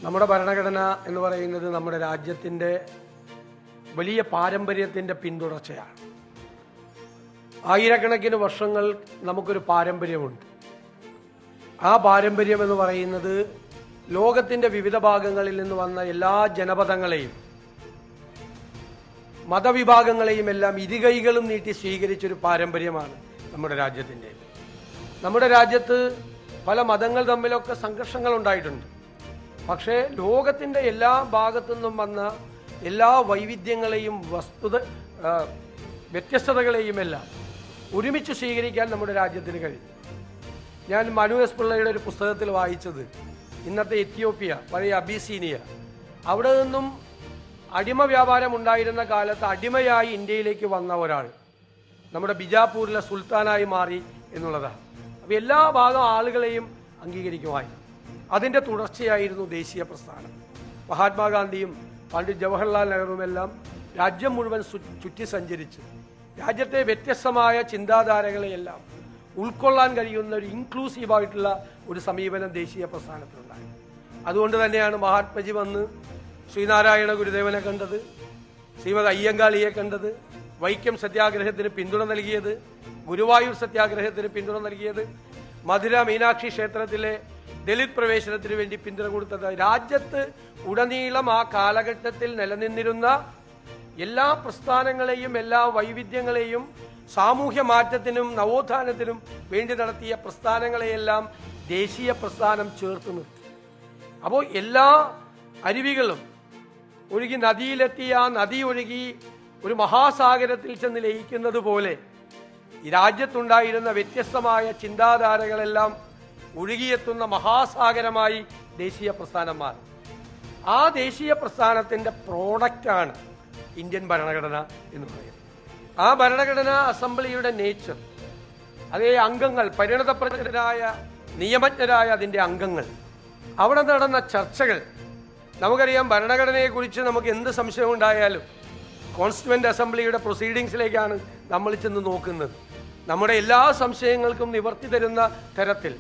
നമ്മുടെ ഭരണഘടന എന്ന് പറയുന്നത് നമ്മുടെ രാജ്യത്തിൻ്റെ വലിയ പാരമ്പര്യത്തിൻ്റെ പിന്തുടർച്ചയാണ്. ആയിരക്കണക്കിന് വർഷങ്ങൾ നമുക്കൊരു പാരമ്പര്യമുണ്ട്. ആ പാരമ്പര്യം എന്ന് പറയുന്നത് ലോകത്തിൻ്റെ വിവിധ ഭാഗങ്ങളിൽ നിന്ന് വന്ന എല്ലാ ജനപദങ്ങളെയും മതവിഭാഗങ്ങളെയും എല്ലാം ഇരുകൈകളും നീട്ടി സ്വീകരിച്ചൊരു പാരമ്പര്യമാണ് നമ്മുടെ രാജ്യത്തിൻ്റെ. നമ്മുടെ രാജ്യത്ത് പല മതങ്ങൾ തമ്മിലൊക്കെ സംഘർഷങ്ങൾ ഉണ്ടായിട്ടുണ്ട്. പക്ഷേ ലോകത്തിൻ്റെ എല്ലാ ഭാഗത്തു നിന്നും വന്ന എല്ലാ വൈവിധ്യങ്ങളെയും വ്യത്യസ്തതകളെയും എല്ലാം ഒരുമിച്ച് സ്വീകരിക്കാൻ നമ്മുടെ രാജ്യത്തിന് കഴിയും. ഞാൻ മനു എസ് പിള്ളയുടെ ഒരു പുസ്തകത്തിൽ വായിച്ചത് ഇന്നത്തെ എത്യോപ്യ, പഴയ അബീസീനിയ, അവിടെ നിന്നും അടിമ വ്യാപാരം ഉണ്ടായിരുന്ന കാലത്ത് അടിമയായി ഇന്ത്യയിലേക്ക് വന്ന ഒരാൾ നമ്മുടെ ബിജാപൂരിലെ സുൽത്താനായി മാറി എന്നുള്ളതാണ്. അപ്പോൾ എല്ലാ ഭാഗം ആളുകളെയും അംഗീകരിക്കുമായിരുന്നു. അതിൻ്റെ തുടർച്ചയായിരുന്നു ദേശീയ പ്രസ്ഥാനം. മഹാത്മാഗാന്ധിയും പണ്ഡിറ്റ് ജവഹർലാൽ നെഹ്റുവുമെല്ലാം രാജ്യം മുഴുവൻ ചുറ്റി സഞ്ചരിച്ച് രാജ്യത്തെ വ്യത്യസ്തമായ ചിന്താധാരകളെയെല്ലാം ഉൾക്കൊള്ളാൻ കഴിയുന്ന ഒരു ഇൻക്ലൂസീവായിട്ടുള്ള ഒരു സമീപനം ദേശീയ പ്രസ്ഥാനത്തിലുണ്ടായി. അതുകൊണ്ട് തന്നെയാണ് മഹാത്മജി വന്ന് ശ്രീനാരായണ ഗുരുദേവനെ കണ്ടത്, ശ്രീമദ് അയ്യങ്കാളിയെ കണ്ടത്, വൈക്കം സത്യാഗ്രഹത്തിന് പിന്തുണ നൽകിയത്, ഗുരുവായൂർ സത്യാഗ്രഹത്തിന് പിന്തുണ നൽകിയത്, മധുര മീനാക്ഷി ക്ഷേത്രത്തിലെ ദലിത് പ്രവേശനത്തിന് വേണ്ടി പിന്തുണ കൊടുത്തത്. രാജ്യത്ത് ഉടനീളം ആ കാലഘട്ടത്തിൽ നിലനിന്നിരുന്ന എല്ലാ പ്രസ്ഥാനങ്ങളെയും എല്ലാ വൈവിധ്യങ്ങളെയും സാമൂഹ്യ മാറ്റത്തിനും നവോത്ഥാനത്തിനും വേണ്ടി നടത്തിയ പ്രസ്ഥാനങ്ങളെയെല്ലാം ദേശീയ പ്രസ്ഥാനം ചേർത്ത് നിർത്തി. അപ്പോൾ എല്ലാ അരുവികളും ഒഴുകി നദിയിലെത്തിയ ആ നദി ഒഴുകി ഒരു മഹാസാഗരത്തിൽ ചെന്ന് ലയിക്കുന്നത് പോലെ ഈ രാജ്യത്തുണ്ടായിരുന്ന വ്യത്യസ്തമായ ചിന്താധാരകളെല്ലാം ഒഴുകിയെത്തുന്ന മഹാസാഗരമായി ദേശീയ പ്രസ്ഥാനം മാറി. ആ ദേശീയ പ്രസ്ഥാനത്തിൻ്റെ പ്രോഡക്റ്റാണ് ഇന്ത്യൻ ഭരണഘടന എന്ന് പറയുന്നത്. ആ ഭരണഘടനാ അസംബ്ലിയുടെ നേച്ചർ, അതേ അംഗങ്ങൾ, പരിണതപ്രജ്ഞരായ നിയമജ്ഞരായ അതിൻ്റെ അംഗങ്ങൾ, അവിടെ നടന്ന ചർച്ചകൾ, നമുക്കറിയാം ഭരണഘടനയെക്കുറിച്ച് നമുക്ക് എന്ത് സംശയം ഉണ്ടായാലും കോൺസ്റ്റിറ്റ്യൂവൻ്റ് അസംബ്ലിയുടെ പ്രൊസീഡിങ്സിലേക്കാണ് നമ്മൾ ചെന്ന് നോക്കുന്നത്. നമ്മുടെ എല്ലാ സംശയങ്ങൾക്കും നിവർത്തി തരുന്ന തരത്തിൽ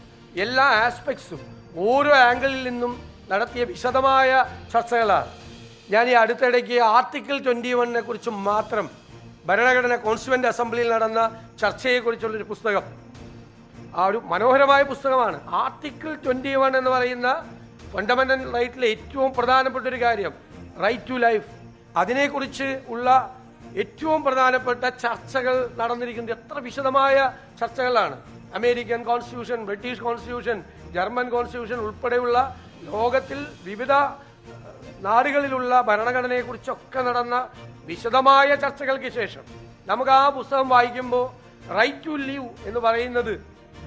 എല്ലാ ആസ്പെക്ട്സും ഓരോ ആംഗിളിൽ നിന്നും നടത്തിയ വിശദമായ ചർച്ചകളാണ്. ഞാൻ ഈ അടുത്തിടയ്ക്ക് ആർട്ടിക്കിൾ 21 കുറിച്ച് മാത്രം ഭരണഘടന കോൺസ്റ്റിറ്റ്യൂവൻ്റ് അസംബ്ലിയിൽ നടന്ന ചർച്ചയെക്കുറിച്ചുള്ളൊരു പുസ്തകം, ആ ഒരു മനോഹരമായ പുസ്തകമാണ്. ആർട്ടിക്കിൾ 21 എന്ന് പറയുന്ന ഫണ്ടമെന്റൽ റൈറ്റിലെ ഏറ്റവും പ്രധാനപ്പെട്ട ഒരു കാര്യം, റൈറ്റ് ടു ലൈഫ്, അതിനെക്കുറിച്ച് ഉള്ള ഏറ്റവും പ്രധാനപ്പെട്ട ചർച്ചകൾ നടന്നിരിക്കുന്നത് എത്ര വിശദമായ ചർച്ചകളാണ്. American constitution, British constitution, German constitution ഉൾപ്പെടെയുള്ള ലോകത്തിൽ വിവിധ നാടുകളിലുള്ള ഭരണഘടനയെക്കുറിച്ചൊക്കെ നടന്ന വിശദമായ ചർച്ചകൾക്ക് ശേഷം നമുക്ക് ആ പുസ്തകം വായിക്കുമ്പോൾ റൈറ്റ് ടു ലിവ് എന്ന് പറയുന്നത്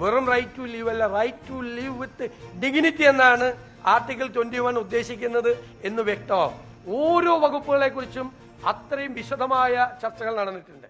വെറും റൈറ്റ് ടു ലിവ് അല്ല, right to live with dignity എന്നാണ് ആർട്ടിക്കിൾ 21 ഉദ്ദേശിക്കുന്നത് എന്ന് വ്യക്തമാവും. ഓരോ വകുപ്പുകളെക്കുറിച്ചും അത്രയും വിശദമായ ചർച്ചകൾ നടന്നിട്ടുണ്ട്.